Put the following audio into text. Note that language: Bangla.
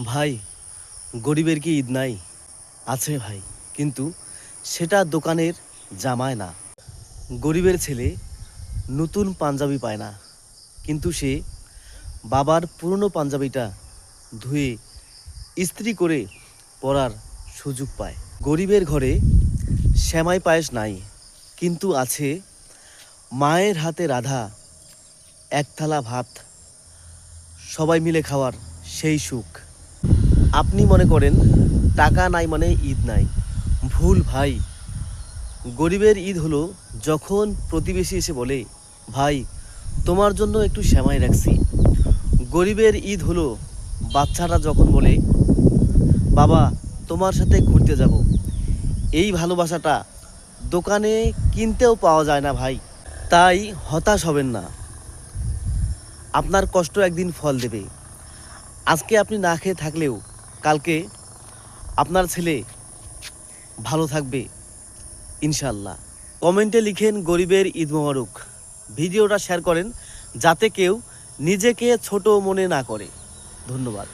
ভাই, গরিবের কি ঈদ নাই? আছে ভাই, কিন্তু সেটা দোকানের জামায় না। গরিবের ছেলে নতুন পাঞ্জাবি পায় না, কিন্তু সে বাবার পুরনো পাঞ্জাবিটা ধুয়ে ইস্ত্রি করে পরার সুযোগ পায়। গরিবের ঘরে সেমাই পায়েস নাই, কিন্তু আছে মায়ের হাতে রাধা এক থালা ভাত, সবাই মিলে খাওয়ার সেই সুখ। আপনি মনে করেন টাকা নাই মানে ঈদ নাই। ভুল ভাই। গরিবের ঈদ হলো যখন প্রতিবেশী এসে বলে, ভাই তোমার জন্য একটু সেমাই রাখছি। গরিবের ঈদ হলো বাচ্চারা যখন বলে, বাবা তোমার সাথে ঘুরতে যাব। এই ভালোবাসাটা দোকানে কিনতেও পাওয়া যায় না ভাই। তাই হতাশ হবেন না, আপনার কষ্ট একদিন ফল দেবে। আজকে আপনি না খেয়ে থাকলেও কালকে আপনার ছেলে ভালো থাকবে ইনশাল্লাহ। কমেন্টে লিখেন গরিবের ঈদ মোবারক। ভিডিওটা শেয়ার করেন যাতে কেউ নিজেকে ছোট মনে না করে। ধন্যবাদ।